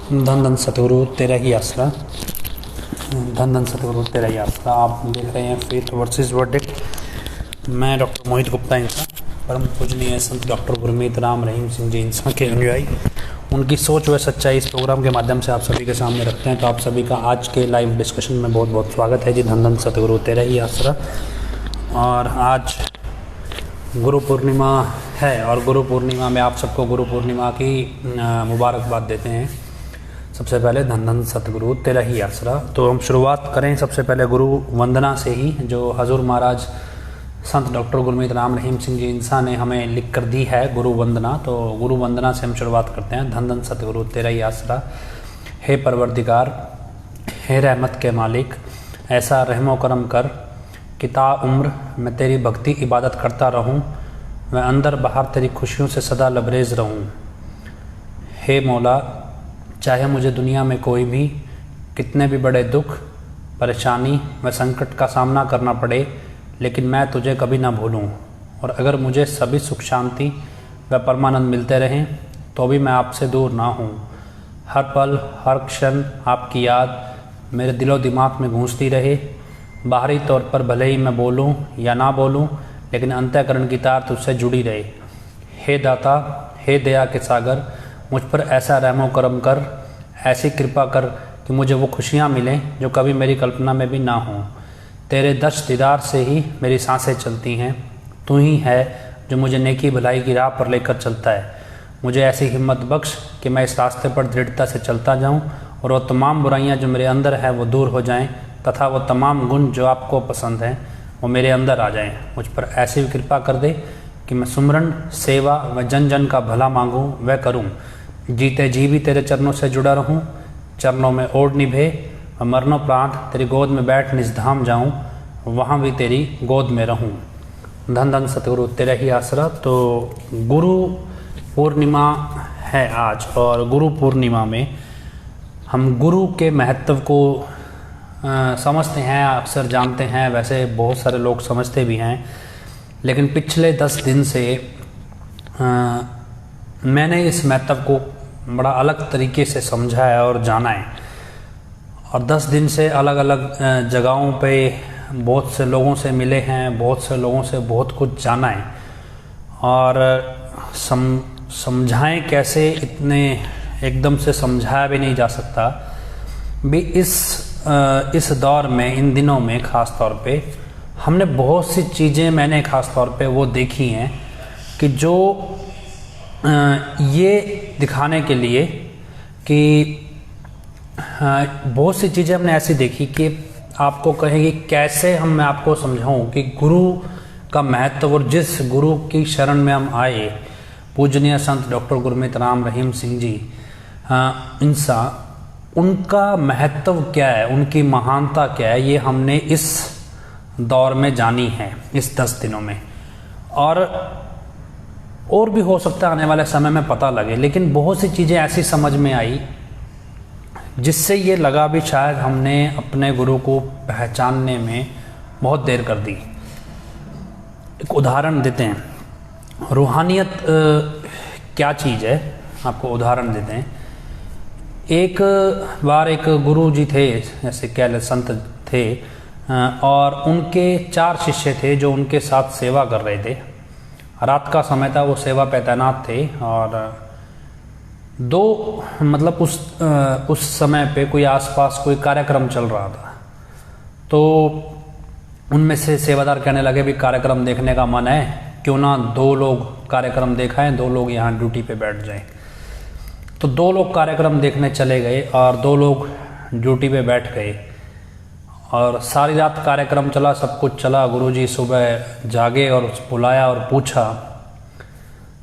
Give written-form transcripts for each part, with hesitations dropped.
धन धन सतगुरु तेरा ही आसरा। धन धन सतगुरु तेरा ही आसरा। आप देख रहे हैं फेथ वर्सेस वर्डिक्ट। मैं डॉक्टर मोहित गुप्ता इंसा, परम पूजनीय संत डॉक्टर गुरमीत राम रहीम सिंह जी इंसा के अनुयायी, उनकी सोच व सच्चाई इस प्रोग्राम के माध्यम से आप सभी के सामने रखते हैं। तो आप सभी का आज के लाइव डिस्कशन में बहुत बहुत स्वागत है जी। धन धन सतगुरु तेरा ही आसरा। और आज गुरु पूर्णिमा है और गुरु पूर्णिमा में आप सबको गुरु पूर्णिमा की मुबारकबाद देते हैं। सबसे पहले धन धन सतगुरु तेरा ही आसरा। तो हम शुरुआत करें सबसे पहले गुरु वंदना से ही, जो हजूर महाराज संत डॉक्टर गुरमीत राम रहीम सिंह जी इंसा ने हमें लिख कर दी है गुरु वंदना। तो गुरु वंदना से हम शुरुआत करते हैं। धन धन सतगुरु तेरा ही आसरा। हे परवरदिगार, हे रहमत के मालिक, ऐसा रहमो करम कर कि ता उम्र मैं तेरी भक्ति इबादत करता रहूं, मैं अंदर बाहर तेरी खुशियों से सदा लबरेज रहूं। हे मौला, चाहे मुझे दुनिया में कोई भी कितने भी बड़े दुख, परेशानी व संकट का सामना करना पड़े, लेकिन मैं तुझे कभी ना भूलूं। और अगर मुझे सभी सुख शांति व परमानंद मिलते रहें तो भी मैं आपसे दूर ना हूँ। हर पल हर क्षण आपकी याद मेरे दिलो दिमाग में गूंजती रहे। बाहरी तौर पर भले ही मैं बोलूं या ना बोलूं, लेकिन अंतःकरण की तार तुझसे जुड़ी रहे। हे दाता, हे दया के सागर, मुझ पर ऐसा रहमो करम कर, ऐसी कृपा कर कि मुझे वो खुशियाँ मिलें जो कभी मेरी कल्पना में भी ना हों। तेरे दर्श दीदार से ही मेरी सांसें चलती हैं। तू ही है जो मुझे नेकी भलाई की राह पर लेकर चलता है। मुझे ऐसी हिम्मत बख्श कि मैं इस रास्ते पर दृढ़ता से चलता जाऊँ और वो तमाम बुराइयाँ जो मेरे अंदर है वो दूर हो जाएँ, तथा वो तमाम गुण जो आपको पसंद हैं वो मेरे अंदर आ जाएं। मुझ पर ऐसी कृपा कर दे कि मैं सुमरन, सेवा व जन जन का भला मांगूं वह करूं। जीते जी भी तेरे चरणों से जुड़ा रहूं, चरणों में ओढ़ निभे व मरणोपरांत तेरी गोद में बैठ निजधाम जाऊं, वहाँ भी तेरी गोद में रहूं। धन धन सतगुरु तेरा ही आसरा। तो गुरु पूर्णिमा है आज, और गुरु पूर्णिमा में हम गुरु के महत्व को समझते हैं, अक्सर जानते हैं, वैसे बहुत सारे लोग समझते भी हैं। लेकिन पिछले 10 दिन से मैंने इस महत्व को बड़ा अलग तरीके से समझा है और जाना है। और 10 दिन से अलग अलग जगहों पे बहुत से लोगों से मिले हैं, बहुत से लोगों से बहुत कुछ जाना है। और समझाएं कैसे, इतने एकदम से समझाया भी नहीं जा सकता भी। इस दौर में, इन दिनों में ख़ास तौर पे हमने बहुत सी चीज़ें, मैंने ख़ास तौर पे वो देखी हैं कि जो ये दिखाने के लिए कि बहुत सी चीज़ें हमने ऐसी देखी कि आपको कहेंगे कैसे मैं आपको समझाऊं कि गुरु का महत्व, और जिस गुरु की शरण में हम आए, पूजनीय संत डॉक्टर गुरमीत राम रहीम सिंह जी इंसा, उनका महत्व क्या है, उनकी महानता क्या है, ये हमने इस दौर में जानी है इस 10 दिनों में। और भी हो सकता है आने वाले समय में पता लगे, लेकिन बहुत सी चीज़ें ऐसी समझ में आई जिससे ये लगा भी शायद हमने अपने गुरु को पहचानने में बहुत देर कर दी। एक उदाहरण देते हैं। रूहानियत क्या चीज़ है, आपको उदाहरण देते हैं। एक बार एक गुरु जी थे, जैसे कह ले संत थे, और उनके 4 शिष्य थे जो उनके साथ सेवा कर रहे थे। रात का समय था, वो सेवा पे तैनात थे। और उस समय पे कोई आसपास कोई कार्यक्रम चल रहा था। तो उनमें से सेवादार कहने लगे भी कार्यक्रम देखने का मन है, क्यों ना 2 लोग कार्यक्रम देखाएं, 2 लोग यहाँ ड्यूटी पे बैठ जाएं। तो 2 लोग कार्यक्रम देखने चले गए और 2 लोग ड्यूटी पे बैठ गए। और सारी रात कार्यक्रम चला, सब कुछ चला। गुरुजी सुबह जागे और बुलाया और पूछा।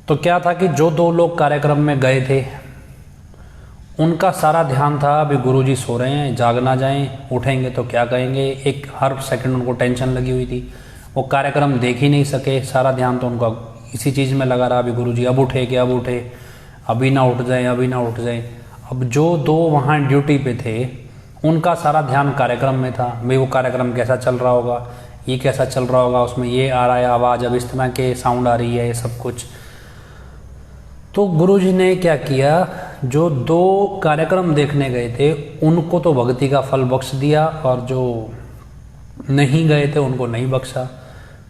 तो क्या था कि जो 2 लोग कार्यक्रम में गए थे, उनका सारा ध्यान था अभी गुरुजी सो रहे हैं, जाग ना जाएं, उठेंगे तो क्या कहेंगे। एक हर सेकंड उनको टेंशन लगी हुई थी। वो कार्यक्रम देख ही नहीं सके, सारा ध्यान तो उनका इसी चीज़ में लगा रहा, अभी गुरुजी अब उठे कि अब उठे, अभी ना उठ जाएं, अभी ना उठ जाएं। अब जो 2 वहाँ ड्यूटी पे थे, उनका सारा ध्यान कार्यक्रम में था। भाई वो कार्यक्रम कैसा चल रहा होगा, ये कैसा चल रहा होगा, उसमें ये आ रहा है आवाज़, अब इस तरह के साउंड आ रही है, ये सब कुछ। तो गुरुजी ने क्या किया, जो 2 कार्यक्रम देखने गए थे उनको तो भक्ति का फल बख्श दिया और जो नहीं गए थे उनको नहीं बख्शा।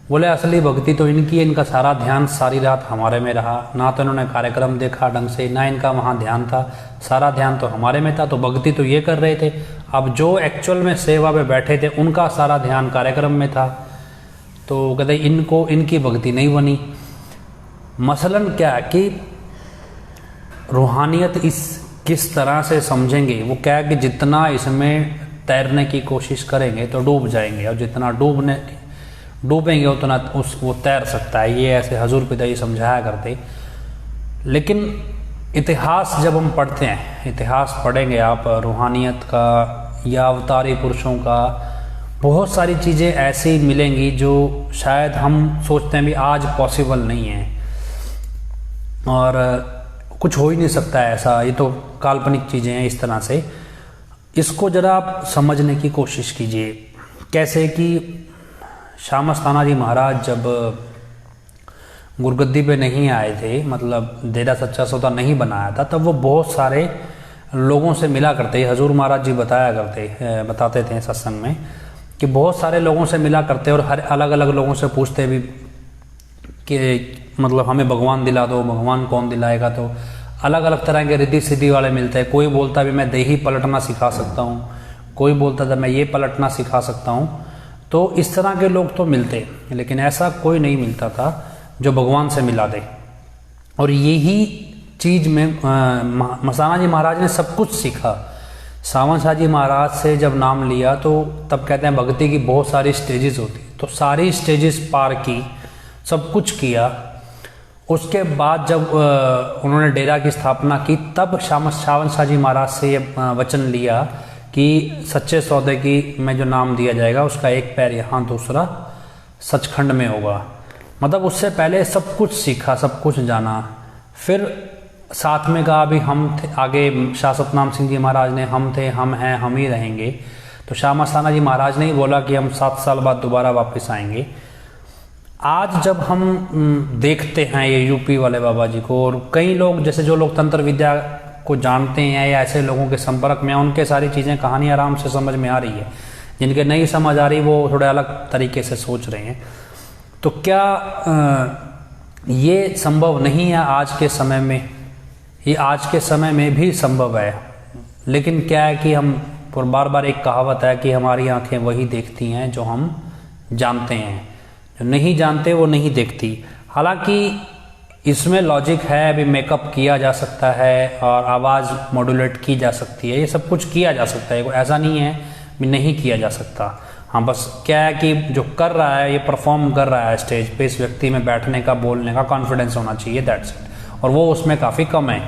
बोले असली भक्ति तो इनकी है, इनका सारा ध्यान सारी रात हमारे में रहा, ना तो इन्होंने कार्यक्रम देखा ढंग से, ना इनका वहाँ ध्यान था, सारा ध्यान तो हमारे में था, तो भक्ति तो ये कर रहे थे। अब जो एक्चुअल में सेवा में बैठे थे उनका सारा ध्यान कार्यक्रम में था, तो कहते इनको इनकी भक्ति नहीं बनी। मसलन क्या है कि रूहानियत इस किस तरह से समझेंगे, वो क्या है कि जितना इसमें तैरने की कोशिश करेंगे तो डूब जाएंगे, और जितना डूबेंगे उतना वो तैर सकता है। ये ऐसे हजूर पिताजी समझाया करते। लेकिन इतिहास जब हम पढ़ते हैं, इतिहास पढ़ेंगे आप रूहानियत का या अवतारी पुरुषों का, बहुत सारी चीज़ें ऐसी मिलेंगी जो शायद हम सोचते हैं भी आज पॉसिबल नहीं है और कुछ हो ही नहीं सकता है ऐसा, ये तो काल्पनिक चीज़ें हैं इस तरह से। इसको ज़रा आप समझने की कोशिश कीजिए। कैसे कि श्याम अस्थाना जी महाराज जब गुरगद्दी पे नहीं आए थे, मतलब डेरा सच्चा सौदा नहीं बनाया था, तब वो बहुत सारे लोगों से मिला करते। हजूर महाराज जी बताते थे सत्संग में कि बहुत सारे लोगों से मिला करते और हर अलग अलग लोगों से पूछते भी कि मतलब हमें भगवान दिला दो, भगवान कौन दिलाएगा। तो अलग अलग तरह के रिद्धि सिद्धि वाले मिलते हैं। कोई बोलता भी मैं देही पलटना सिखा सकता हूँ, कोई बोलता था मैं ये पलटना सिखा सकता हूँ। तो इस तरह के लोग तो मिलते, लेकिन ऐसा कोई नहीं मिलता था जो भगवान से मिला दे। और यही चीज़ में मसाना जी महाराज ने सब कुछ सीखा। सावन शाह जी महाराज से जब नाम लिया तो तब कहते हैं भक्ति की बहुत सारी स्टेजेस होती, तो सारी स्टेजेस पार की, सब कुछ किया। उसके बाद जब उन्होंने डेरा की स्थापना की, तब सावन शाह जी महाराज से ये वचन लिया कि सच्चे सौदे की में जो नाम दिया जाएगा उसका एक पैर यहाँ, दूसरा सचखंड में होगा। मतलब उससे पहले सब कुछ सीखा, सब कुछ जाना। फिर साथ में कहा भी हम थे, आगे शाह सतनाम सिंह जी महाराज ने हम थे, हम हैं, हम ही रहेंगे। तो श्याम अस्थाना जी महाराज ने ही बोला कि हम 7 साल बाद दोबारा वापस आएंगे। आज जब हम देखते हैं ये यूपी वाले बाबा जी को, और कई लोग जैसे जो लोग तंत्र विद्या को जानते हैं या ऐसे लोगों के संपर्क में, उनके सारी चीज़ें कहानी आराम से समझ में आ रही है। जिनके नहीं समझ आ रही वो थोड़े अलग तरीके से सोच रहे हैं। तो क्या ये संभव नहीं है आज के समय में? ये आज के समय में भी संभव है, लेकिन क्या है कि हम बार बार एक कहावत है कि हमारी आंखें वही देखती हैं जो हम जानते हैं, जो नहीं जानते वो नहीं देखती। हालांकि इसमें लॉजिक है, अभी मेकअप किया जा सकता है और आवाज़ मॉड्यूलेट की जा सकती है, ये सब कुछ किया जा सकता है, ऐसा नहीं है भी नहीं किया जा सकता। हाँ, बस क्या है कि जो कर रहा है, ये परफॉर्म कर रहा है स्टेज पे, इस व्यक्ति में बैठने का, बोलने का कॉन्फिडेंस होना चाहिए, दैट्स इट। और वो उसमें काफ़ी कम है।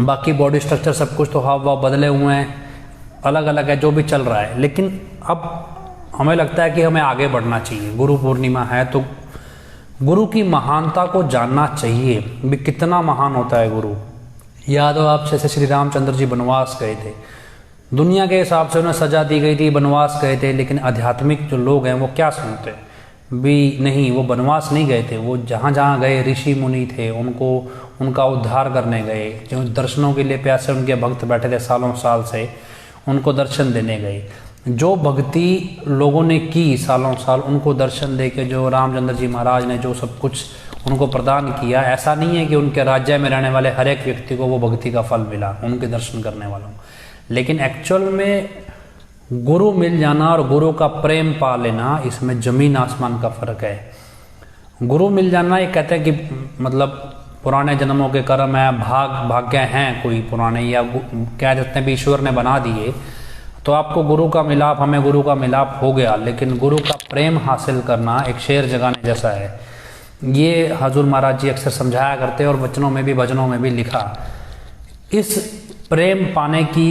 बाकी बॉडी स्ट्रक्चर सब कुछ तो हाव भाव बदले हुए हैं, अलग अलग है जो भी चल रहा है। लेकिन अब हमें लगता है कि हमें आगे बढ़ना चाहिए। गुरु पूर्णिमा है तो गुरु की महानता को जानना चाहिए भी कितना महान होता है गुरु। याद हो आप, जैसे श्री रामचंद्र जी वनवास गए थे, दुनिया के हिसाब से उन्हें सजा दी गई थी, वनवास गए थे, लेकिन आध्यात्मिक जो लोग हैं वो क्या सुनते भी नहीं। वो वनवास नहीं गए थे, वो जहाँ जहाँ गए ऋषि मुनि थे, उनका उद्धार करने गए। जो दर्शनों के लिए प्यासे उनके भक्त बैठे थे सालों साल से, उनको दर्शन देने गए। जो भक्ति लोगों ने की सालों साल, उनको दर्शन दे के जो रामचंद्र जी महाराज ने जो सब कुछ उनको प्रदान किया, ऐसा नहीं है कि उनके राज्य में रहने वाले हर एक व्यक्ति को वो भक्ति का फल मिला, उनके दर्शन करने वालों। लेकिन एक्चुअल में गुरु मिल जाना और गुरु का प्रेम पा लेना, इसमें जमीन आसमान का फर्क है। गुरु मिल जाना, ये कहते हैं कि मतलब पुराने जन्मों के कर्म है, भाग्य हैं कोई पुराने, या कह देते हैं भी ईश्वर ने बना दिए, तो आपको गुरु का मिलाप, हमें गुरु का मिलाप हो गया। लेकिन गुरु का प्रेम हासिल करना एक शेर जगाने जैसा है। ये हजूर महाराज जी अक्सर समझाया करते और वचनों में भी, भजनों में भी लिखा। इस प्रेम पाने की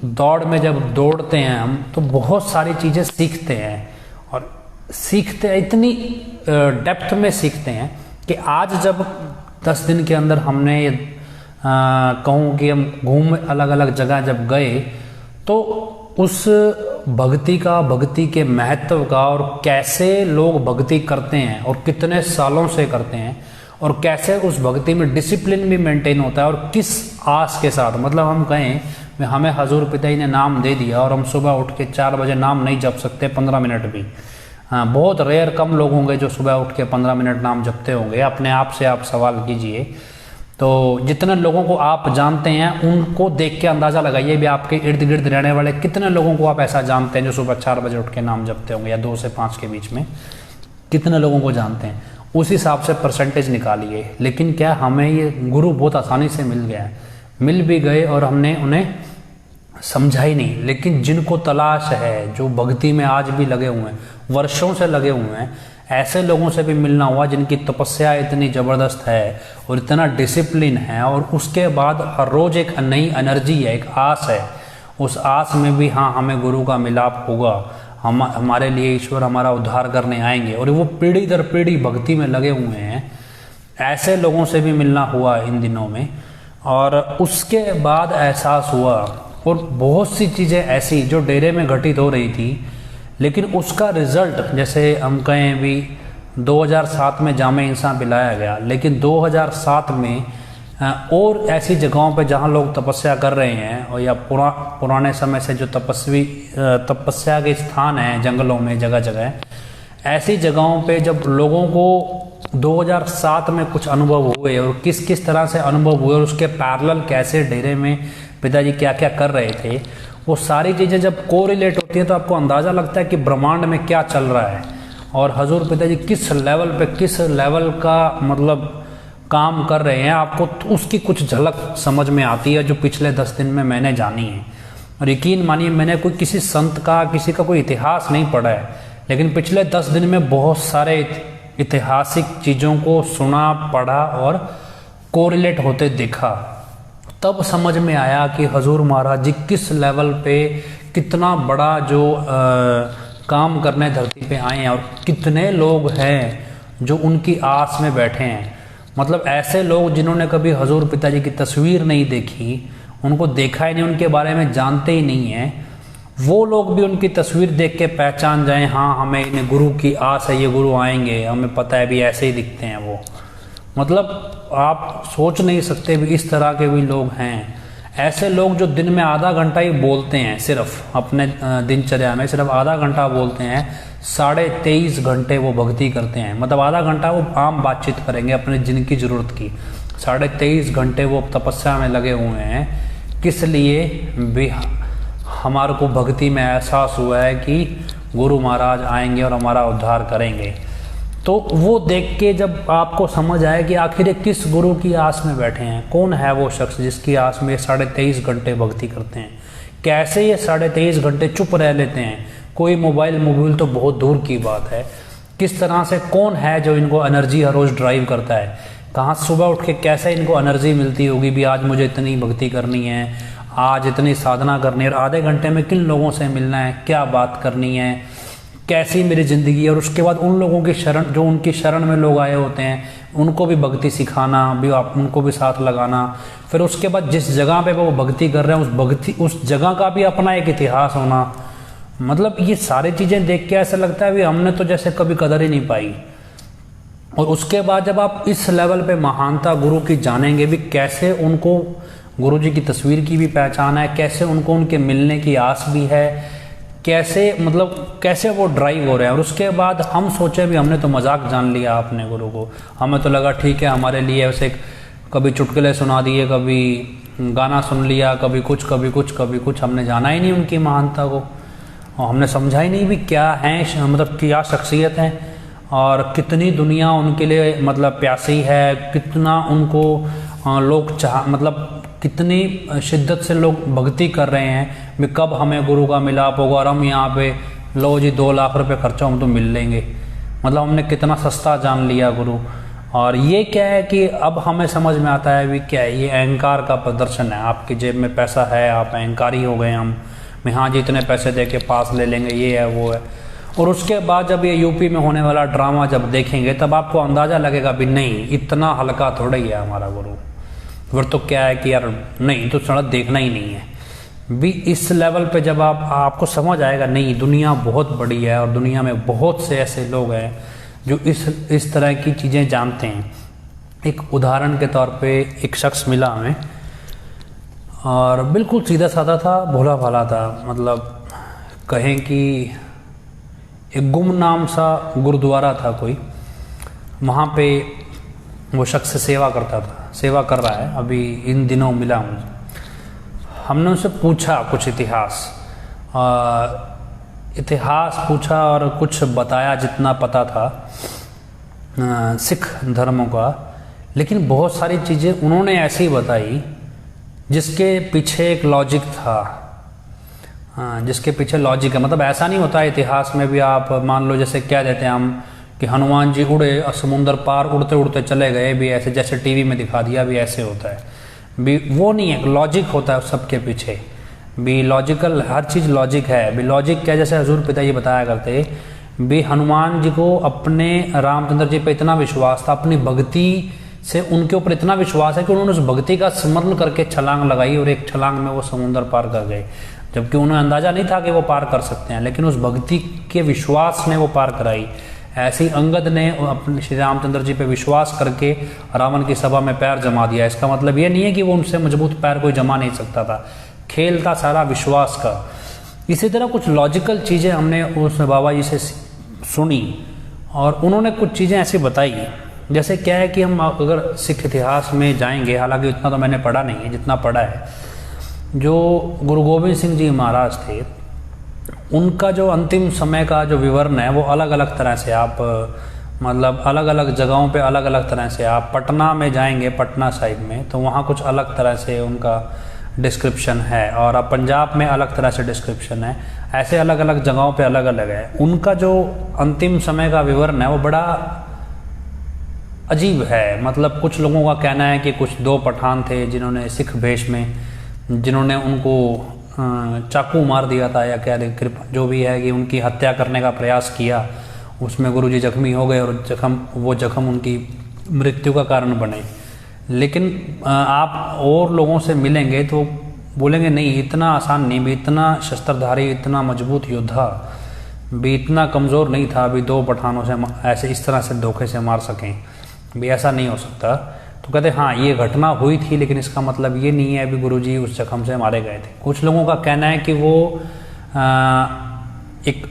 दौड़ में जब दौड़ते हैं हम, तो बहुत सारी चीज़ें सीखते हैं, और सीखते इतनी डेप्थ में सीखते हैं कि आज जब 10 दिन के अंदर हमने कहूँ कि हम घूम अलग अलग जगह जब गए, तो उस भक्ति के महत्व का, और कैसे लोग भक्ति करते हैं और कितने सालों से करते हैं, और कैसे उस भक्ति में डिसिप्लिन भी मेंटेन होता है, और किस आस के साथ। मतलब हम कहें हमें हजूर पिताजी ने नाम दे दिया और हम सुबह उठ के 4 बजे नाम नहीं जप सकते 15 मिनट भी। हाँ, बहुत रेयर, कम लोग होंगे जो सुबह उठ के 15 मिनट नाम जपते होंगे। अपने आप से आप सवाल कीजिए। तो जितने लोगों को आप जानते हैं उनको देख के अंदाज़ा लगाइए भी आपके इर्द गिर्द रहने वाले कितने लोगों को आप ऐसा जानते हैं जो सुबह 4 बजे उठ के नाम जपते होंगे, या 2 से 5 के बीच में कितने लोगों को जानते हैं। उस हिसाब से परसेंटेज निकालिए। लेकिन क्या हमें ये गुरु बहुत आसानी से मिल गया है, मिल भी गए और हमने उन्हें समझा ही नहीं। लेकिन जिनको तलाश है, जो भक्ति में आज भी लगे हुए हैं, वर्षों से लगे हुए हैं, ऐसे लोगों से भी मिलना हुआ जिनकी तपस्या इतनी ज़बरदस्त है और इतना डिसिप्लिन है, और उसके बाद हर रोज़ एक नई एनर्जी है, एक आस है। उस आस में भी हाँ हमें गुरु का मिलाप होगा, हमारे लिए ईश्वर हमारा उद्धार करने आएंगे, और वो पीढ़ी दर पीढ़ी भक्ति में लगे हुए हैं। ऐसे लोगों से भी मिलना हुआ इन दिनों में। और उसके बाद एहसास हुआ, और बहुत सी चीज़ें ऐसी जो डेरे में घटित हो रही थी, लेकिन उसका रिज़ल्ट, जैसे हम कहें भी 2007 में जामे इंसान पिलाया गया, लेकिन 2007 में और ऐसी जगहों पे जहाँ लोग तपस्या कर रहे हैं, और या पुराने समय से जो तपस्या के स्थान हैं जंगलों में जगह जगह, ऐसी जगहों पे जब लोगों को 2007 में कुछ अनुभव हुए और किस किस तरह से अनुभव हुए, और उसके पैरेलल कैसे डेरे में पिताजी क्या क्या कर रहे थे, वो सारी चीज़ें जब कोरिलेट होती हैं तो आपको अंदाज़ा लगता है कि ब्रह्मांड में क्या चल रहा है, और हजूर पिताजी किस लेवल पे, किस लेवल का मतलब काम कर रहे हैं। आपको उसकी कुछ झलक समझ में आती है जो पिछले 10 दिन में मैंने जानी है। और यकीन मानिए, मैंने कोई किसी संत का, किसी का कोई इतिहास नहीं पढ़ा है, लेकिन पिछले 10 दिन में बहुत सारे ऐतिहासिक चीज़ों को सुना, पढ़ा और कोरिलेट होते देखा। तब समझ में आया कि हजूर महाराज जी किस लेवल पे कितना बड़ा जो काम करने धरती पे आए हैं, और कितने लोग हैं जो उनकी आस में बैठे हैं। मतलब ऐसे लोग जिन्होंने कभी हजूर पिताजी की तस्वीर नहीं देखी, उनको देखा ही नहीं, उनके बारे में जानते ही नहीं हैं, वो लोग भी उनकी तस्वीर देख के पहचान जाएं, हाँ हमें इन्हें गुरु की आस है, ये गुरु आएंगे, हमें पता है भी ऐसे ही दिखते हैं वो। मतलब आप सोच नहीं सकते भी इस तरह के भी लोग हैं। ऐसे लोग जो दिन में आधा घंटा ही बोलते हैं, सिर्फ अपने दिनचर्या में सिर्फ आधा घंटा बोलते हैं, 23.5 घंटे वो भक्ति करते हैं। मतलब आधा घंटा वो आम बातचीत करेंगे अपने जिनकी ज़रूरत की, 23.5 घंटे वो तपस्या में लगे हुए हैं। किस लिए भी हमारे को भक्ति में एहसास हुआ है कि गुरु महाराज आएंगे और हमारा उद्धार करेंगे। तो वो देख के जब आपको समझ आए कि आखिर किस गुरु की आस में बैठे हैं, कौन है वो शख्स जिसकी आस में 23.5 घंटे भक्ति करते हैं, कैसे ये 23.5 घंटे चुप रह लेते हैं, कोई मोबाइल तो बहुत दूर की बात है, किस तरह से, कौन है जो इनको एनर्जी हर रोज़ ड्राइव करता है, कहाँ सुबह उठ के कैसे इनको एनर्जी मिलती होगी भी आज मुझे इतनी भक्ति करनी है, आज इतनी साधना करनी है, और आधे घंटे में किन लोगों से मिलना है, क्या बात करनी है, कैसी मेरी ज़िंदगी है। और उसके बाद उन लोगों की शरण, जो उनकी शरण में लोग आए होते हैं, उनको भी भक्ति सिखाना, भी आप उनको भी साथ लगाना। फिर उसके बाद जिस जगह पे वो भक्ति कर रहे हैं उस जगह का भी अपना एक इतिहास होना। मतलब ये सारी चीज़ें देख के ऐसा लगता है भी हमने तो जैसे कभी कदर ही नहीं पाई। और उसके बाद जब आप इस लेवल पे महानता गुरु की जानेंगे भी, कैसे उनको गुरु जी की तस्वीर की भी पहचान है, कैसे उनको उनके मिलने की आस भी है, कैसे मतलब कैसे वो ड्राइव हो रहे हैं। और उसके बाद हम सोचे भी हमने तो मजाक जान लिया अपने गुरु को, हमें तो लगा ठीक है हमारे लिए वैसे कभी चुटकुले सुना दिए, कभी गाना सुन लिया, कभी कुछ कभी कुछ कभी कुछ, हमने जाना ही नहीं उनकी महानता को, और हमने समझा ही नहीं भी क्या है, मतलब क्या शख्सियत है, और कितनी दुनिया उनके लिए मतलब प्यासी है, कितना उनको लोग मतलब कितनी शिद्दत से लोग भक्ति कर रहे हैं भी कब हमें गुरु का मिलाप होगा, और हम यहाँ पे लो जी 2 लाख रुपए खर्चा हम तो मिल लेंगे। मतलब हमने कितना सस्ता जान लिया गुरु। और ये क्या है कि अब हमें समझ में आता है भी क्या है, ये अहंकार का प्रदर्शन है। आपकी जेब में पैसा है, आप अहंकारी हो गए, हम हाँ जी इतने पैसे दे के पास ले लेंगे, ये है वो है। और उसके बाद जब ये यूपी में होने वाला ड्रामा जब देखेंगे तब आपको अंदाज़ा लगेगा भी नहीं इतना हल्का थोड़ा ही है हमारा गुरु। फिर तो क्या है कि यार नहीं तो थोड़ा देखना ही नहीं है भी। इस लेवल पे जब आपको समझ आएगा नहीं दुनिया बहुत बड़ी है, और दुनिया में बहुत से ऐसे लोग हैं जो इस तरह की चीज़ें जानते हैं। एक उदाहरण के तौर पे एक शख्स मिला हमें और बिल्कुल सीधा साधा था, भोला भाला था। मतलब कहें कि एक गुमनाम सा गुरुद्वारा था कोई, वहाँ पे वो शख्स सेवा करता था, सेवा कर रहा है, अभी इन दिनों मिला मुझे। हमने उनसे पूछा कुछ इतिहास पूछा और कुछ बताया जितना पता था सिख धर्मों का, लेकिन बहुत सारी चीज़ें उन्होंने ऐसी बताई जिसके पीछे एक लॉजिक था, जिसके पीछे लॉजिक है। मतलब ऐसा नहीं होता इतिहास में भी, आप मान लो जैसे क्या देते हैं हम कि हनुमान जी उड़े और समुंदर पार उड़ते उड़ते चले गए, भी ऐसे जैसे टीवी में दिखा दिया भी ऐसे होता है, भी वो नहीं है, लॉजिक होता है सबके पीछे भी, लॉजिकल हर चीज़ लॉजिक है भी। लॉजिक क्या, जैसे हजूर पिताजी बताया करते भी, हनुमान जी को अपने रामचंद्र जी पे इतना विश्वास था, अपनी भक्ति से उनके ऊपर इतना विश्वास है कि उन्होंने उस भक्ति का स्मरण करके छलांग लगाई और एक छलांग में वो समुंदर पार कर गए, जबकि उन्हें अंदाजा नहीं था कि वो पार कर सकते हैं, लेकिन उस भक्ति के विश्वास ने वो पार कराई। ऐसे ही अंगद ने अपने श्री रामचंद्र जी पे विश्वास करके रावण की सभा में पैर जमा दिया। इसका मतलब ये नहीं है कि वो उनसे मजबूत पैर कोई जमा नहीं सकता था, खेल था सारा विश्वास का। इसी तरह कुछ लॉजिकल चीज़ें हमने उस बाबा जी से सुनी और उन्होंने कुछ चीज़ें ऐसी बताई, जैसे क्या है कि हम अगर सिख इतिहास में जाएंगे, हालांकि उतना तो मैंने पढ़ा नहीं है, जितना पढ़ा है, जो गुरु गोविंद सिंह जी महाराज थे, उनका जो अंतिम समय का जो विवरण है वो अलग अलग तरह से आप मतलब अलग अलग जगहों पे अलग अलग तरह से, आप पटना में जाएंगे, पटना साहिब में, तो वहाँ कुछ अलग तरह से उनका डिस्क्रिप्शन है, और अब पंजाब में अलग तरह से डिस्क्रिप्शन है, ऐसे अलग अलग जगहों पे अलग अलग है। उनका जो अंतिम समय का विवरण है वो बड़ा अजीब है। मतलब कुछ लोगों का कहना है कि कुछ 2 पठान थे जिन्होंने सिख वेश में, जिन्होंने उनको चाकू मार दिया था या क्या जो भी है, कि उनकी हत्या करने का प्रयास किया, उसमें गुरुजी जख्मी हो गए और वो जख्म उनकी मृत्यु का कारण बने। लेकिन आप और लोगों से मिलेंगे तो बोलेंगे नहीं, इतना आसान नहीं भी, इतना शस्त्रधारी, इतना मजबूत योद्धा भी इतना कमज़ोर नहीं था भी 2 पठानों से ऐसे इस तरह से धोखे से मार सकें भी, ऐसा नहीं हो सकता। तो कहते हाँ ये घटना हुई थी, लेकिन इसका मतलब ये नहीं है अभी गुरुजी उस जख्म से मारे गए थे। कुछ लोगों का कहना है कि वो एक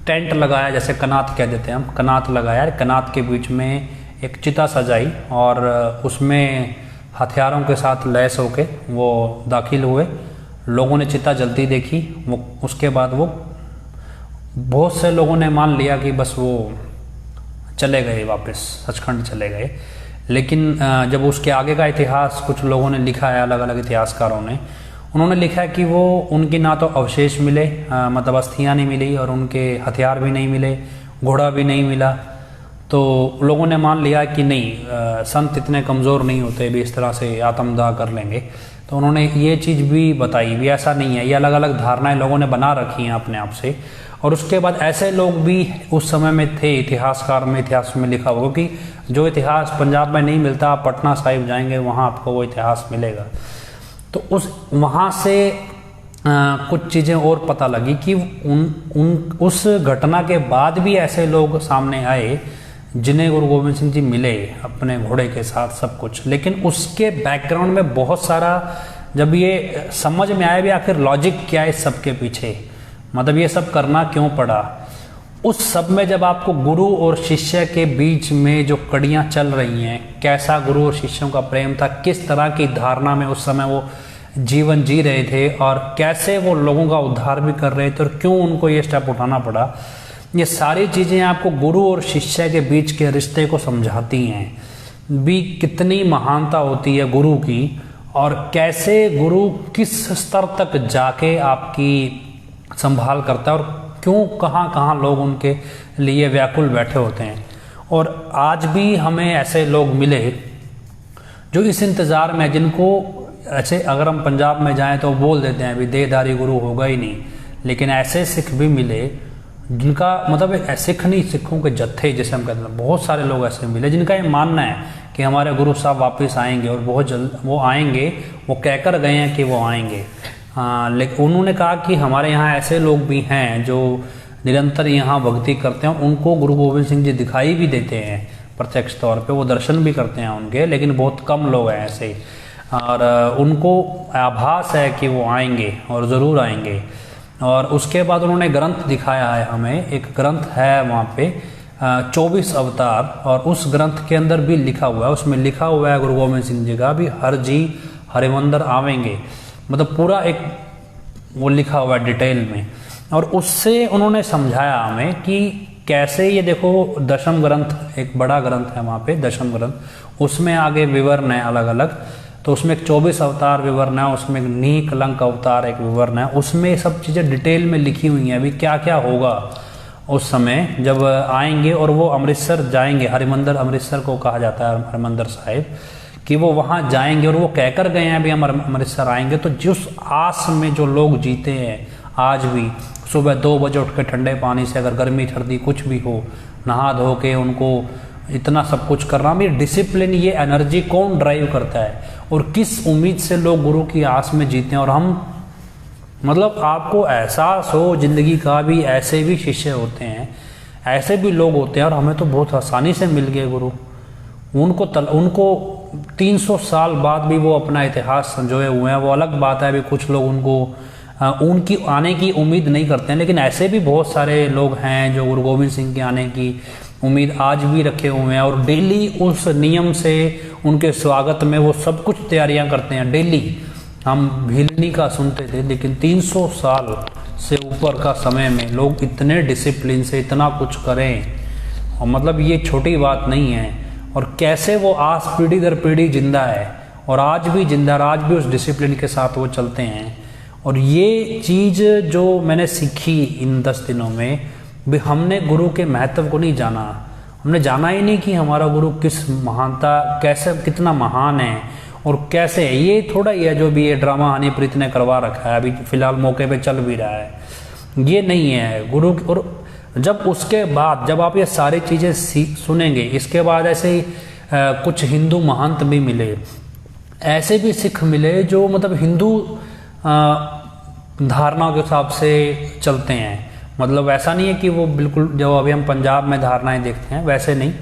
टेंट लगाया, जैसे कनात कह देते हैं हम, कनात लगाया, कनात के बीच में एक चिता सजाई और उसमें हथियारों के साथ लैस होके वो दाखिल हुए। लोगों ने चिता जलती देखी, वो उसके बाद वो बहुत से लोगों ने मान लिया कि बस वो चले गए, वापस सचखंड चले गए। लेकिन जब उसके आगे का इतिहास कुछ लोगों ने लिखा है, अलग अलग इतिहासकारों ने, उन्होंने लिखा है कि वो उनकी ना तो अवशेष मिले, मतलब अस्थियाँ नहीं मिली, और उनके हथियार भी नहीं मिले, घोड़ा भी नहीं मिला। तो लोगों ने मान लिया कि नहीं, संत इतने कमज़ोर नहीं होते भी इस तरह से आत्मदाह कर लेंगे। तो उन्होंने ये चीज़ भी बताई भी, ऐसा नहीं है, ये अलग अलग धारणाएं लोगों ने बना रखी हैं अपने आप से। और उसके बाद ऐसे लोग भी उस समय में थे, इतिहासकार में, इतिहास में लिखा होगा कि जो इतिहास पंजाब में नहीं मिलता, आप पटना साहिब जाएंगे वहाँ आपको वो इतिहास मिलेगा। तो वहाँ से कुछ चीज़ें और पता लगी कि उस घटना के बाद भी ऐसे लोग सामने आए जिन्हें गुरु गोविंद सिंह जी मिले अपने घोड़े के साथ सब कुछ। लेकिन उसके बैकग्राउंड में बहुत सारा, जब ये समझ में आया भी आखिर लॉजिक क्या है इस सब के पीछे, मतलब ये सब करना क्यों पड़ा, उस सब में जब आपको गुरु और शिष्य के बीच में जो कड़ियाँ चल रही हैं, कैसा गुरु और शिष्यों का प्रेम था, किस तरह की धारणा में उस समय वो जीवन जी रहे थे, और कैसे वो लोगों का उद्धार भी कर रहे थे, और क्यों उनको ये स्टेप उठाना पड़ा, ये सारी चीज़ें आपको गुरु और शिष्य के बीच के रिश्ते को समझाती हैं भी। कितनी महानता होती है गुरु की, और कैसे गुरु किस स्तर तक जाके आपकी संभाल करता है, और क्यों कहाँ कहाँ लोग उनके लिए व्याकुल बैठे होते हैं। और आज भी हमें ऐसे लोग मिले जो इस इंतज़ार में, जिनको ऐसे अगर हम पंजाब में जाएं तो बोल देते हैं अभी देहधारी गुरु होगा ही नहीं, लेकिन ऐसे सिख भी मिले जिनका मतलब सिख नहीं, सिखों के जत्थे जैसे हम कहते हैं, बहुत सारे लोग ऐसे मिले जिनका ये मानना है कि हमारे गुरु साहब वापस आएंगे, और बहुत जल्द वो आएंगे, वो कहकर गए हैं कि वो आएंगे। लेकिन उन्होंने कहा कि हमारे यहाँ ऐसे लोग भी हैं जो निरंतर यहाँ भक्ति करते हैं, उनको गुरु गोविंद सिंह जी दिखाई भी देते हैं, प्रत्यक्ष तौर पे, वो दर्शन भी करते हैं उनके, लेकिन बहुत कम लोग हैं ऐसे। और उनको आभास है कि वो आएंगे और ज़रूर आएंगे। और उसके बाद उन्होंने ग्रंथ दिखाया है हमें, एक ग्रंथ है वहाँ पे 24 अवतार, और उस ग्रंथ के अंदर भी लिखा हुआ है, उसमें लिखा हुआ है गुरु गोविंद सिंह जी का भी हर जी हरिमंदिर आवेंगे, मतलब पूरा एक वो लिखा हुआ है डिटेल में। और उससे उन्होंने समझाया हमें कि कैसे, ये देखो दशम ग्रंथ एक बड़ा ग्रंथ है वहाँ पे, दशम ग्रंथ, उसमें आगे विवरण है अलग अलग। तो उसमें एक 24 अवतार विवरण है, उसमें एक नी कलंक अवतार एक विवरण है, उसमें सब चीज़ें डिटेल में लिखी हुई हैं अभी क्या क्या होगा उस समय जब आएंगे। और वो अमृतसर जाएंगे, हरिमंदिर अमृतसर को कहा जाता है हरिमंदिर साहिब, कि वो वहाँ जाएंगे। और वो कहकर गए हैं अभी हम अमृतसर आएंगे। तो जिस आस में जो लोग जीते हैं आज भी, सुबह 2 बजे उठ के ठंडे पानी से, अगर गर्मी सर्दी कुछ भी हो, नहा धो के उनको इतना सब कुछ करना भी, डिसिप्लिन, ये एनर्जी कौन ड्राइव करता है और किस उम्मीद से लोग गुरु की आस में जीते हैं। और हम, मतलब आपको एहसास हो जिंदगी का भी, ऐसे भी शिष्य होते हैं, ऐसे भी लोग होते हैं, और हमें तो बहुत आसानी से मिल गए गुरु। उनको 300 साल बाद भी वो अपना इतिहास संजोए हुए हैं। वो अलग बात है, अभी कुछ लोग उनको उनकी आने की उम्मीद नहीं करते हैं, लेकिन ऐसे भी बहुत सारे लोग हैं जो गुरु गोविंद सिंह के आने की उम्मीद आज भी रखे हुए हैं, और डेली उस नियम से उनके स्वागत में वो सब कुछ तैयारियां करते हैं डेली। हम भीलनी का सुनते थे, लेकिन 300 साल से ऊपर का समय में लोग इतने डिसिप्लिन से इतना कुछ करें, और मतलब ये छोटी बात नहीं है। और कैसे वो आस पीढ़ी दर पीढ़ी जिंदा है, और आज भी जिंदा, आज भी उस डिसिप्लिन के साथ वो चलते हैं। और ये चीज़ जो मैंने सीखी इन 10 दिनों में भी, हमने गुरु के महत्व को नहीं जाना, हमने जाना ही नहीं कि हमारा गुरु किस महानता, कैसे, कितना महान है और कैसे है। ये थोड़ा ही है जो भी ये ड्रामा हनीप्रीत ने करवा रखा है, अभी फिलहाल मौके पे चल भी रहा है, ये नहीं है गुरु। और जब उसके बाद जब आप ये सारी चीज़ें सुनेंगे, इसके बाद ऐसे ही कुछ हिंदू महंत भी मिले, ऐसे भी सिख मिले जो मतलब हिंदू धारणाओं के हिसाब से चलते हैं। मतलब ऐसा नहीं है कि वो बिल्कुल जो अभी हम पंजाब में धारणाएं देखते हैं वैसे नहीं,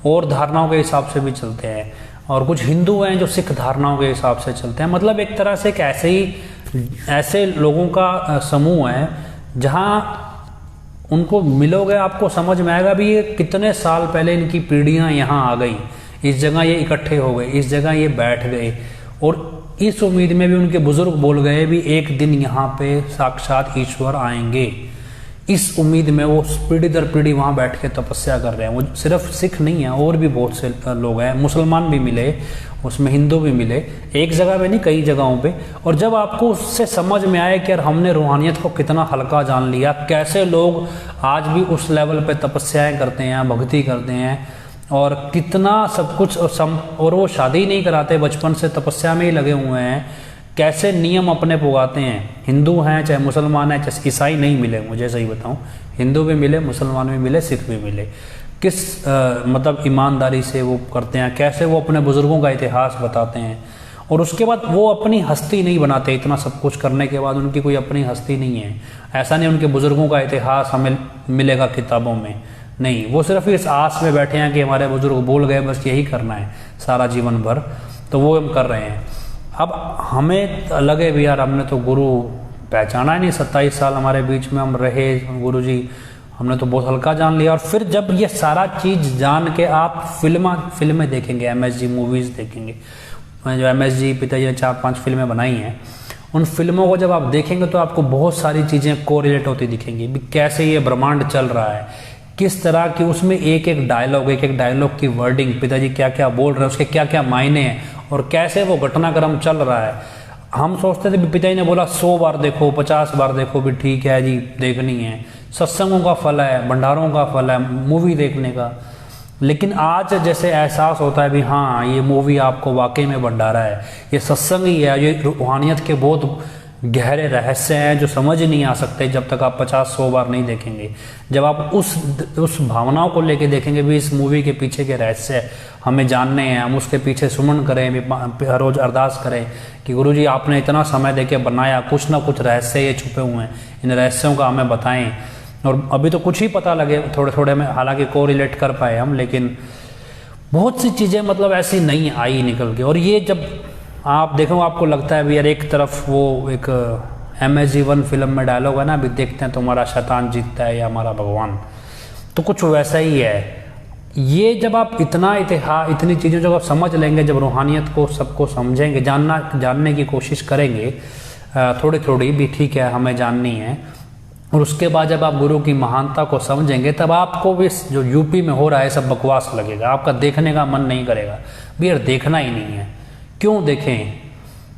और धारणाओं के हिसाब से भी चलते हैं। और कुछ हिंदू हैं जो सिख धारणाओं के हिसाब से चलते हैं। मतलब एक तरह से एक ऐसे लोगों का समूह है जहाँ उनको मिलोगे आपको समझ में आएगा भी ये कितने साल पहले इनकी पीढ़ियाँ यहाँ आ गई, इस जगह ये इकट्ठे हो गए, इस जगह ये बैठ गए, और इस उम्मीद में भी उनके बुजुर्ग बोल गए भी एक दिन यहाँ पे साक्षात ईश्वर आएंगे। इस उम्मीद में वो पीढ़ी दर पीढ़ी वहाँ बैठ के तपस्या कर रहे हैं। वो सिर्फ सिख नहीं है, और भी बहुत से लोग हैं, मुसलमान भी मिले, उसमें हिंदू भी मिले, एक जगह पे नहीं कई जगहों पे। और जब आपको उससे समझ में आए कि यार हमने रूहानियत को कितना हल्का जान लिया, कैसे लोग आज भी उस लेवल पे तपस्याएं करते हैं, भक्ति करते हैं, और कितना सब कुछ, और वो शादी नहीं कराते, बचपन से तपस्या में ही लगे हुए हैं, कैसे नियम अपने पुगाते हैं। हिंदू हैं चाहे मुसलमान हैं, चाहे ईसाई नहीं मिले, मुझे सही बताऊं, हिंदू भी मिले, मुसलमान भी मिले, सिख भी मिले, किस मतलब ईमानदारी से वो करते हैं, कैसे वो अपने बुजुर्गों का इतिहास बताते हैं। और उसके बाद वो अपनी हस्ती नहीं बनाते, इतना सब कुछ करने के बाद उनकी कोई अपनी हस्ती नहीं है। ऐसा नहीं उनके बुजुर्गों का इतिहास हमें मिलेगा किताबों में, नहीं, वो सिर्फ इस आस में बैठे हैं कि हमारे बुजुर्ग बोल गए, बस यही करना है सारा जीवन भर, तो वो हम कर रहे हैं। अब हमें लगे भी यार हमने तो गुरु पहचाना ही नहीं, 27 साल हमारे बीच में हम रहे, गुरु जी हमने तो बहुत हल्का जान लिया। और फिर जब ये सारा चीज़ जान के आप फिल्में देखेंगे, MSG मूवीज़ देखेंगे, जो MSG पिताजी ने 4-5 फिल्में बनाई हैं, उन फिल्मों को जब आप देखेंगे तो आपको बहुत सारी चीज़ें कोरिलेट होती दिखेंगी, कैसे ये ब्रह्मांड चल रहा है, किस तरह की उसमें एक एक डायलॉग की वर्डिंग, पिताजी क्या क्या बोल रहे हैं, उसके क्या क्या मायने हैं, और कैसे वो घटनाक्रम चल रहा है। हम सोचते थे पिताजी ने बोला 100 बार देखो, 50 बार देखो भी ठीक है जी, देखनी है, सत्संगों का फल है, भंडारों का फल है मूवी देखने का। लेकिन आज जैसे एहसास होता है भी हाँ, ये मूवी आपको वाकई में भंडारा है, ये सत्संग ही है, ये रूहानियत के बहुत गहरे रहस्य हैं जो समझ नहीं आ सकते जब तक आप 50-100 बार नहीं देखेंगे। जब आप उस भावनाओं को लेके देखेंगे भी इस मूवी के पीछे के रहस्य हमें जानने हैं, हम उसके पीछे सुमन करें, हर रोज़ अरदास करें कि गुरुजी आपने इतना समय देके बनाया, कुछ ना कुछ रहस्य ये छुपे हुए हैं, इन रहस्यों का हमें बताएं। और अभी तो कुछ ही पता लगे थोड़े थोड़े में, हालांकि को रिलेट कर पाए हम, लेकिन बहुत सी चीज़ें मतलब ऐसी नहीं आई निकल के। और ये जब आप देखो आपको लगता है भी यार, एक तरफ वो एक MSG1 फिल्म में डायलॉग है ना, अभी देखते हैं तुम्हारा शैतान जीतता है या हमारा भगवान, तो कुछ वैसा ही है। ये जब आप इतना इतिहास, इतनी चीज़ें जब आप समझ लेंगे, जब रूहानियत को सबको समझेंगे, जानने की कोशिश करेंगे, थोड़ी थोड़ी भी ठीक है हमें जाननी है, और उसके बाद जब आप गुरु की महानता को समझेंगे, तब आपको भी जो यूपी में हो रहा है सब बकवास लगेगा, आपका देखने का मन नहीं करेगा भी यार, देखना ही नहीं है। क्यों देखें?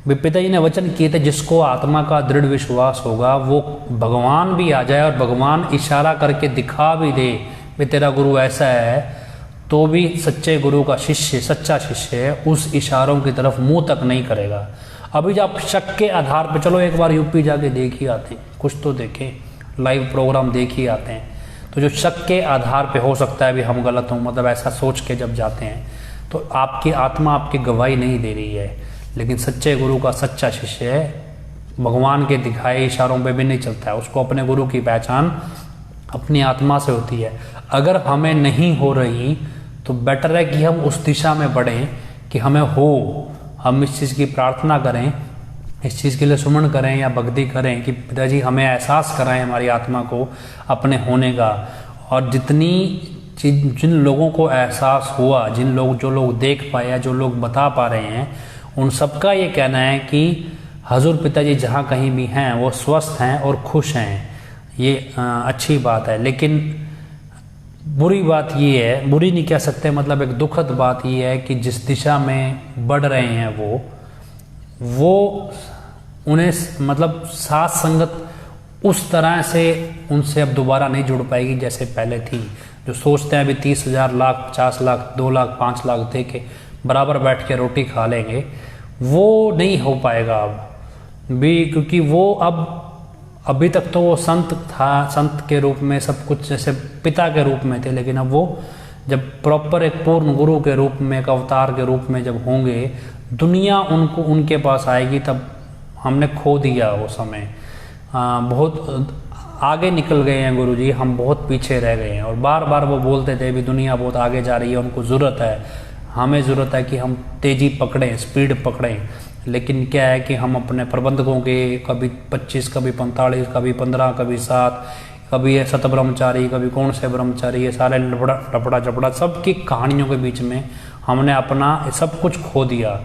पिताजी ने वचन किए थे, जिसको आत्मा का दृढ़ विश्वास होगा वो भगवान भी आ जाए और भगवान इशारा करके दिखा भी दे भी तेरा गुरु ऐसा है, तो भी सच्चे गुरु का शिष्य, सच्चा शिष्य है, उस इशारों की तरफ मुंह तक नहीं करेगा। अभी जब आप शक के आधार पे, चलो एक बार यूपी जाके देख ही आते हैं, कुछ तो देखें, लाइव प्रोग्राम देख ही आते हैं, तो जो शक के आधार पे हो सकता है भी हम गलत हों, मतलब ऐसा सोच के जब जाते हैं तो आपकी आत्मा आपकी गवाही नहीं दे रही है। लेकिन सच्चे गुरु का सच्चा शिष्य है, भगवान के दिखाए इशारों पे भी नहीं चलता है, उसको अपने गुरु की पहचान अपनी आत्मा से होती है। अगर हमें नहीं हो रही तो बेटर है कि हम उस दिशा में बढ़ें कि हमें हो, हम इस चीज़ की प्रार्थना करें, इस चीज़ के लिए सुमन करें या भक्ति करें कि पिताजी हमें एहसास कराएं हमारी आत्मा को अपने होने का। और जितनी जिन लोगों को एहसास हुआ, जो लोग देख पाए या जो लोग बता पा रहे हैं, उन सबका ये कहना है कि हजूर पिताजी जहाँ कहीं भी हैं वो स्वस्थ हैं और खुश हैं। ये अच्छी बात है। लेकिन बुरी बात ये है, बुरी नहीं कह सकते, मतलब एक दुखद बात ये है कि जिस दिशा में बढ़ रहे हैं वो उन्हें मतलब साथ संगत उस तरह से उनसे अब दोबारा नहीं जुड़ पाएगी जैसे पहले थी। जो सोचते हैं अभी 30,000 लाख, 50 लाख, 2 लाख, 5 लाख दे के बराबर बैठ के रोटी खा लेंगे, वो नहीं हो पाएगा अब भी, क्योंकि वो अब अभी तक तो वो संत था, संत के रूप में सब कुछ जैसे पिता के रूप में थे, लेकिन अब वो जब प्रॉपर एक पूर्ण गुरु के रूप में, एक अवतार के रूप में जब होंगे, दुनिया उनके पास आएगी, तब हमने खो दिया वो समय। बहुत आगे निकल गए हैं गुरुजी, हम बहुत पीछे रह गए हैं। और बार बार वो बोलते थे भी दुनिया बहुत आगे जा रही है, उनको ज़रूरत है, हमें ज़रूरत है कि हम तेज़ी पकड़ें, स्पीड पकड़ें। लेकिन क्या है कि हम अपने प्रबंधकों के कभी 25, कभी 45, कभी 15, कभी 7, कभी ये सत ब्रह्मचारी, कभी कौन से ब्रह्मचारी, ये सारे लपड़ा चपड़ा सबकी कहानियों के बीच में हमने अपना सब कुछ खो दिया।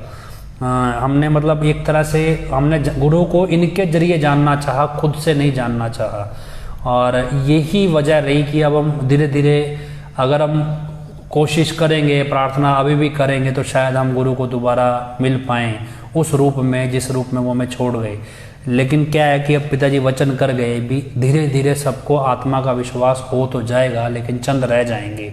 हमने मतलब एक तरह से हमने गुरु को इनके जरिए जानना चाहा, खुद से नहीं जानना चाहा। और यही वजह रही कि अब हम धीरे धीरे अगर हम कोशिश करेंगे, प्रार्थना अभी भी करेंगे, तो शायद हम गुरु को दोबारा मिल पाएँ उस रूप में जिस रूप में वो हमें छोड़ गए। लेकिन क्या है कि अब पिताजी वचन कर गए भी धीरे धीरे सबको आत्मा का विश्वास हो तो जाएगा, लेकिन चंद रह जाएंगे।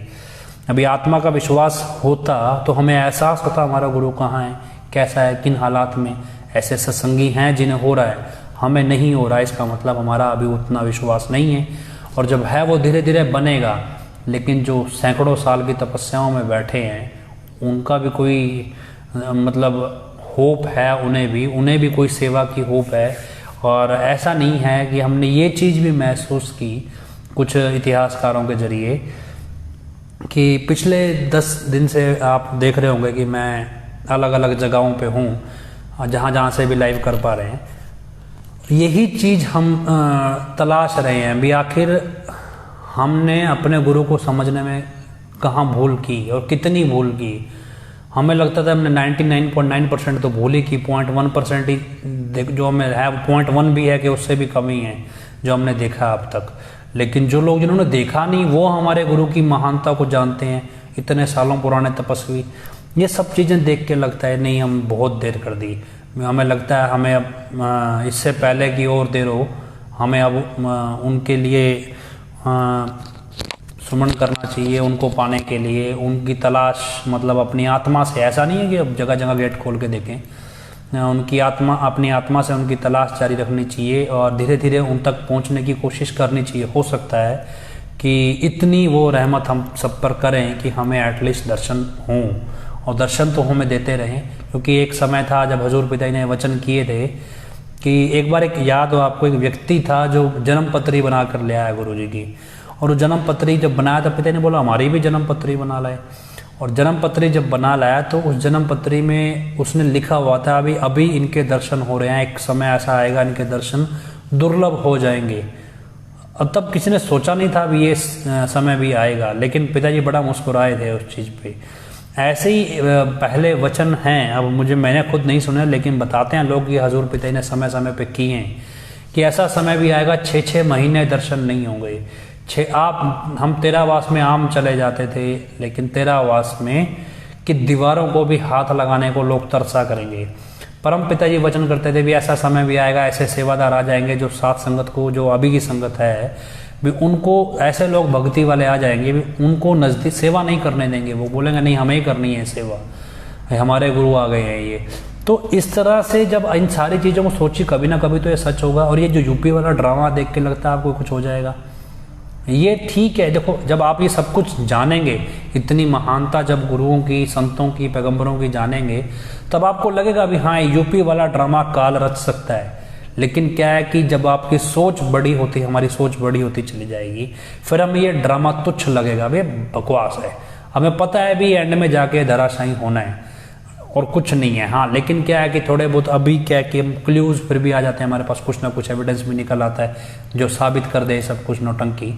अभी आत्मा का विश्वास होता तो हमें एहसास होता हमारा गुरु कहाँ है, कैसा है, किन हालात में। ऐसे सत्संगी हैं जिन्हें हो रहा है, हमें नहीं हो रहा है, इसका मतलब हमारा अभी उतना विश्वास नहीं है। और जब है वो धीरे धीरे बनेगा। लेकिन जो सैकड़ों साल की तपस्याओं में बैठे हैं उनका भी कोई मतलब होप है, उन्हें भी कोई सेवा की होप है। और ऐसा नहीं है कि हमने ये चीज़ भी महसूस की कुछ इतिहासकारों के जरिए कि पिछले 10 दिन से आप देख रहे होंगे कि मैं अलग अलग जगहों पे हूँ, जहाँ से भी लाइव कर पा रहे हैं। यही चीज़ हम तलाश रहे हैं भी, आखिर हमने अपने गुरु को समझने में कहाँ भूल की और कितनी भूल की। हमें लगता था हमने 99.9% तो भूल ही की, 0.1% ही जो हमें है, 0.1 भी है कि उससे भी कमी है जो हमने देखा अब तक। लेकिन जो लोग जिन्होंने देखा नहीं वो हमारे गुरु की महानता को जानते हैं, इतने सालों पुराने तपस्वी। ये सब चीज़ें देख के लगता है नहीं, हम बहुत देर कर दी। हमें लगता है हमें अब इससे पहले की और देर हो, हमें अब उनके लिए सुमन करना चाहिए, उनको पाने के लिए उनकी तलाश, मतलब अपनी आत्मा से। ऐसा नहीं है कि अब जगह जगह गेट खोल के देखें, उनकी आत्मा, अपनी आत्मा से उनकी तलाश जारी रखनी चाहिए और धीरे धीरे उन तक पहुंचने की कोशिश करनी चाहिए। हो सकता है कि इतनी वो रहमत हम सब पर करें कि हमें एटलीस्ट दर्शन हों, और दर्शन तो हमें देते रहें। क्योंकि एक समय था जब हजूर पिताजी ने वचन किए थे कि एक बार, एक याद हो आपको, एक व्यक्ति था जो जन्म पत्री बना कर ले आया गुरु जी की। और वो जन्म पत्री जब बनाया था पिता ने बोला हमारी भी जन्म पत्री बना लाए। और जन्म पत्री जब बना लाया तो उस जन्म पत्री में उसने लिखा हुआ था अभी अभी इनके दर्शन हो रहे हैं, एक समय ऐसा आएगा इनके दर्शन दुर्लभ हो जाएंगे। अब तब किसी ने सोचा नहीं था अभी ये समय भी आएगा, लेकिन पिताजी बड़ा मुस्कुराए थे उस चीज़ पे। ऐसे ही पहले वचन हैं, अब मैंने खुद नहीं सुने लेकिन बताते हैं लोग, ये हजूर पिताजी ने समय समय पे किए हैं कि ऐसा समय भी आएगा 6-6 महीने दर्शन नहीं होंगे। हम तेरावास में आम चले जाते थे, लेकिन तेरावास में कि दीवारों को भी हाथ लगाने को लोग तरसा करेंगे। परम पिताजी वचन करते थे भी ऐसा समय भी आएगा, ऐसे सेवादार आ जाएंगे जो साथ संगत को, जो अभी की संगत है भी उनको, ऐसे लोग भक्ति वाले आ जाएंगे भी उनको नज़दीक सेवा नहीं करने देंगे। वो बोलेंगे नहीं हमें ही करनी है सेवा, हमारे गुरु आ गए हैं ये। तो इस तरह से जब इन सारी चीज़ों को सोची कभी ना कभी तो ये सच होगा। और ये जो यूपी वाला ड्रामा देख के लगता है आपको कुछ हो जाएगा, ये ठीक है। देखो जब आप ये सब कुछ जानेंगे, इतनी महानता जब गुरुओं की, संतों की, पैगंबरों की जानेंगे, तब आपको लगेगा भी हाँ यूपी वाला ड्रामा काल रच सकता है। लेकिन क्या है कि जब आपकी सोच बड़ी होती, हमारी सोच बड़ी होती चली जाएगी, फिर हमें ये ड्रामा तुच्छ लगेगा, भाई बकवास है। हमें पता है भी एंड में जाके धराशायी होना है और कुछ नहीं है। हाँ लेकिन क्या है कि थोड़े बहुत अभी क्या है कि हम क्ल्यूज फिर भी आ जाते हैं, हमारे पास कुछ ना कुछ एविडेंस भी निकल आता है जो साबित कर दे सब कुछ नौटंकी।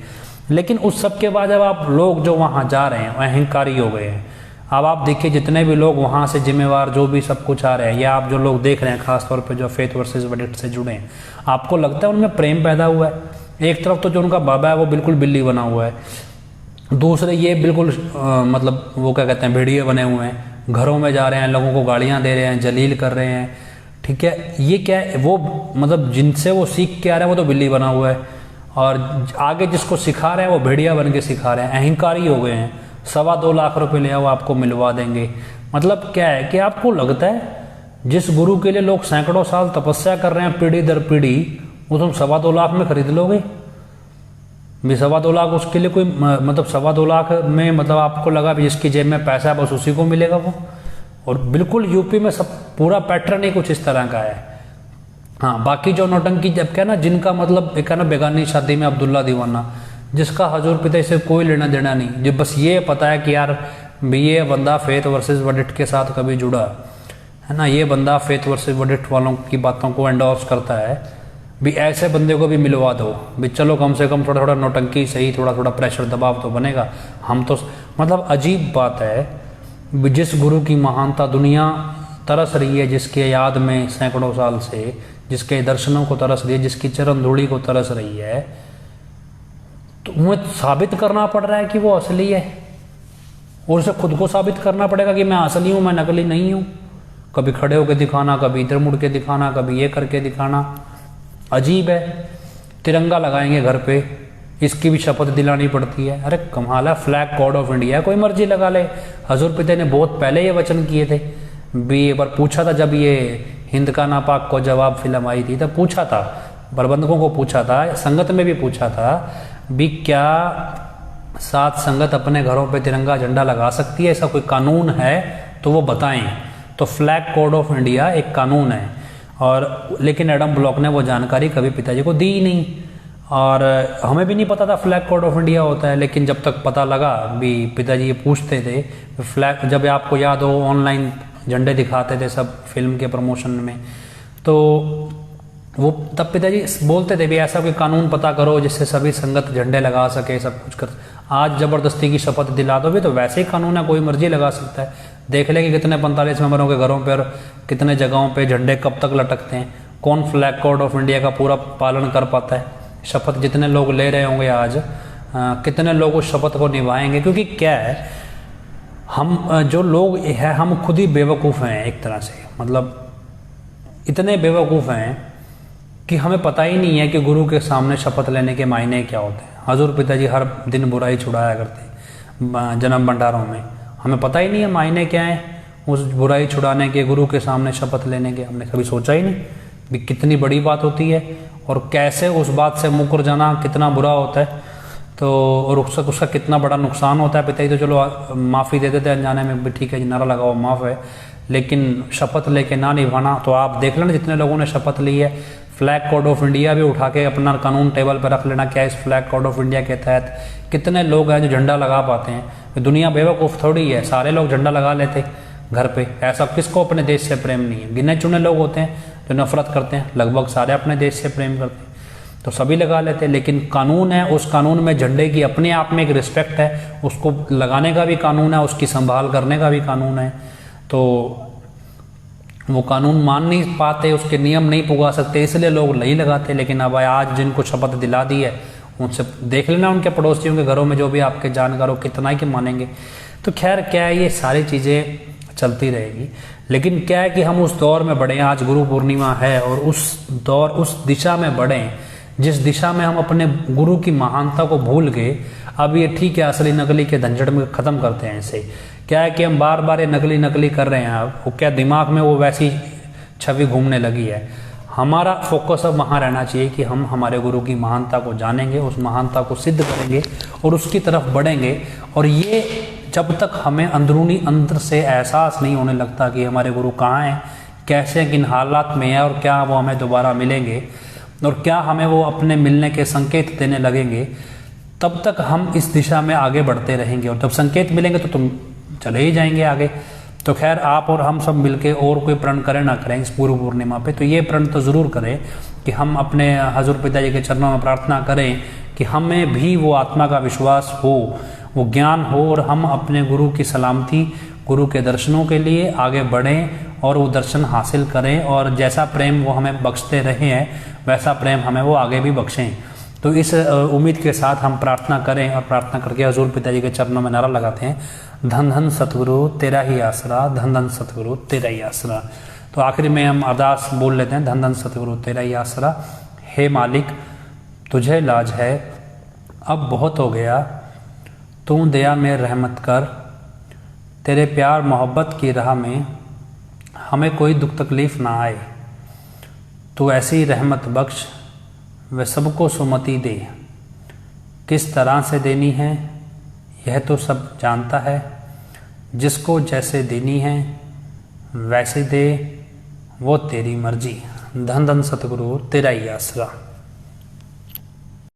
लेकिन उस सब के बाद जब आप लोग जो वहाँ जा रहे हैं अहंकारी हो गए हैं। अब आप देखिए जितने भी लोग वहाँ से जिम्मेवार जो भी सब कुछ आ रहे हैं, या आप जो लोग देख रहे हैं खासतौर पर जो फेथ वर्सेस वर्डिक्ट से जुड़े हैं, आपको लगता है उनमें प्रेम पैदा हुआ है। एक तरफ तो जो उनका बाबा है वो बिल्कुल बिल्ली बना हुआ है, दूसरे ये बिल्कुल मतलब वो क्या कहते हैं भेड़िए बने हुए हैं, घरों में जा रहे हैं, लोगों को गालियां दे रहे हैं, जलील कर रहे हैं। ठीक है, ये क्या है, वो मतलब जिनसे वो सीख के आ रहे हैं वो तो बिल्ली बना हुआ है, और आगे जिसको सिखा रहे हैं वो भेड़िया बन के सिखा रहे हैं, अहंकारी हो गए हैं। 2.25 लाख रुपए ले आओ आपको मिलवा देंगे। मतलब क्या है कि आपको लगता है जिस गुरु के लिए लोग सैकड़ों साल तपस्या कर रहे हैं पीढ़ी दर पीढ़ी, वो तुम 2.25 लाख में खरीद लोगे भी? 2.25 लाख उसके लिए कोई मतलब 2.25 लाख में मतलब आपको लगा भी जिसकी जेब में पैसा है बस उसी को मिलेगा वो। और बिल्कुल यूपी में सब पूरा पैटर्न ही कुछ इस तरह का है। हाँ बाकी जो नौटंकी जब क्या ना, जिनका मतलब एक है ना बेगानी शादी में अब्दुल्ला दीवाना, जिसका हजूर पिता से कोई लेना देना नहीं, जो बस ये पता है कि यार भी ये बंदा फेथ वर्सेस वर्डिक्ट के साथ कभी जुड़ा है ना, ये बंदा फेथ वर्सेस वर्डिक्ट वालों की बातों को एंडोर्स करता है भी, ऐसे बंदे को भी मिलवा दो भी, चलो कम से कम थोड़ा थोड़ा नौटंकी सही, थोड़ा थोड़ा प्रेशर दबाव तो बनेगा। हम तो मतलब अजीब बात है, जिस गुरु की महानता दुनिया तरस रही है, जिसके याद में सैकड़ों साल से, जिसके दर्शनों को तरस रही है, जिसकी चरण धूड़ी को तरस रही है, तो उन्हें साबित करना पड़ रहा है कि वो असली है, और उसे खुद को साबित करना पड़ेगा कि मैं असली हूँ, मैं नकली नहीं हूँ। कभी खड़े होकर दिखाना, कभी इधर मुड़ के दिखाना, कभी ये करके दिखाना, अजीब है। तिरंगा लगाएंगे घर पे, इसकी भी शपथ दिलानी पड़ती है। अरे कमाल है, फ्लैग कोड ऑफ इंडिया है, कोई मर्जी लगा ले। हजूर पिता ने बहुत पहले ये वचन किए थे भी, एक बार पूछा था जब ये हिंद का नापाक को जवाब फिल्म आई थी, तब पूछा था, प्रबंधकों को पूछा था, संगत में भी पूछा था भी क्या सात संगत अपने घरों पे तिरंगा झंडा लगा सकती है, ऐसा कोई कानून है तो वो बताएं। तो फ्लैग कोड ऑफ इंडिया एक कानून है, और लेकिन एडम ब्लॉक ने वो जानकारी कभी पिताजी को दी ही नहीं, और हमें भी नहीं पता था फ्लैग कोड ऑफ इंडिया होता है। लेकिन जब तक पता लगा भी, पिताजी ये पूछते थे फ्लैग, जब आपको याद हो ऑनलाइन झंडे दिखाते थे सब फिल्म के प्रमोशन में, तो वो तब पिताजी बोलते थे भी ऐसा कोई कानून पता करो जिससे सभी संगत झंडे लगा सके, सब कुछ कर। आज जबरदस्ती की शपथ दिला दो भी तो वैसे ही कानून है, कोई मर्जी लगा सकता है। देख ले कि कितने 45 मेंबरों के घरों पर कितने जगहों पे झंडे कब तक लटकते हैं, कौन फ्लैग कोड ऑफ इंडिया का पूरा पालन कर पाता है। शपथ जितने लोग ले रहे होंगे आज, कितने लोग उस शपथ को निभाएंगे? क्योंकि क्या है, हम जो लोग हैं हम खुद ही बेवकूफ़ हैं एक तरह से, मतलब इतने बेवकूफ़ हैं कि हमें पता ही नहीं है कि गुरु के सामने शपथ लेने के मायने क्या होते हैं। हजूर पिताजी हर दिन बुराई छुड़ाया करते जन्म भंडारों में, हमें पता ही नहीं है मायने क्या है उस बुराई छुड़ाने के, गुरु के सामने शपथ लेने के। हमने कभी सोचा ही नहीं भी कितनी बड़ी बात होती है, और कैसे उस बात से मुकर जाना कितना बुरा होता है। तो और उसका कितना बड़ा नुकसान होता है। पिताजी तो चलो माफ़ी दे देते अनजाने में भी, ठीक है जी नारा लगाओ माफ़ है, लेकिन शपथ लेके ना निभाना, तो आप देख लेना जितने लोगों ने शपथ ली है फ्लैग कोड ऑफ इंडिया भी उठा के अपना कानून टेबल पर रख लेना। क्या इस फ्लैग कोड ऑफ इंडिया के तहत कितने लोग हैं जो झंडा लगा पाते हैं? दुनिया बेवकूफ़ थोड़ी है, सारे लोग झंडा लगा लेते घर पे। ऐसा किसको अपने देश से प्रेम नहीं है? गिने चुने लोग होते हैं जो नफरत करते हैं, लगभग सारे अपने देश से प्रेम करते हैं, तो सभी लगा लेते हैं। लेकिन कानून है, उस कानून में झंडे की अपने आप में एक रिस्पेक्ट है, उसको लगाने का भी कानून है, उसकी संभाल करने का भी कानून है। तो वो कानून मान नहीं पाते, उसके नियम नहीं पुगा सकते, इसलिए लोग नहीं लगाते। लेकिन अब आज जिनको शपथ दिला दी है उनसे देख लेना, उनके पड़ोसियों के घरों में जो भी आपके जानकार हो कितना ही कि मानेंगे। तो खैर क्या है, ये सारी चीज़ें चलती रहेगी। लेकिन क्या है कि हम उस दौर में बढ़े, आज गुरु पूर्णिमा है, और उस दिशा में बढ़ें जिस दिशा में हम अपने गुरु की महानता को भूल गए। अब ये ठीक है, असली नकली के झंझट में ख़त्म करते हैं इसे। क्या है कि हम बार बार ये नकली कर रहे हैं, अब वो क्या दिमाग में वो वैसी छवि घूमने लगी है। हमारा फोकस अब वहाँ रहना चाहिए कि हम हमारे गुरु की महानता को जानेंगे, उस महानता को सिद्ध करेंगे और उसकी तरफ बढ़ेंगे। और ये जब तक हमें अंदर से एहसास नहीं होने लगता कि हमारे गुरु कहाँ हैं, कैसे किन हालात में हैं और क्या वो हमें दोबारा मिलेंगे और क्या हमें वो अपने मिलने के संकेत देने लगेंगे, तब तक हम इस दिशा में आगे बढ़ते रहेंगे। और जब संकेत मिलेंगे तो तुम चले ही जाएंगे आगे। तो खैर आप और हम सब मिलके और कोई प्रण करें ना करें इस गुरु पूर्णिमा पे, तो ये प्रण तो ज़रूर करें कि हम अपने हजूर पिताजी के चरणों में प्रार्थना करें कि हमें भी वो आत्मा का विश्वास हो, वो ज्ञान हो, और हम अपने गुरु की सलामती, गुरु के दर्शनों के लिए आगे बढ़ें और वो दर्शन हासिल करें। और जैसा प्रेम वो हमें बख्शते रहे हैं वैसा प्रेम हमें वो आगे भी बख्शें। तो इस उम्मीद के साथ हम प्रार्थना करें और प्रार्थना करके हजूर पिताजी के चरणों में नारा लगाते हैं, धन धन सतगुरु तेरा ही आसरा, धन धन सतगुरु तेरा ही आसरा। तो आखिर में हम अरदास बोल लेते हैं, धन धन सतगुरु तेरा ही आसरा। हे मालिक तुझे लाज है, अब बहुत हो गया, तू दया में रहमत कर, तेरे प्यार मोहब्बत की राह में हमें कोई दुख तकलीफ़ ना आए। तू ऐसी रहमत बख्श वे सबको सुमति दे, किस तरह से देनी है यह तो सब जानता है, जिसको जैसे देनी है वैसे दे, वो तेरी मर्जी। धन धन सतगुरु तेरा ही आसरा।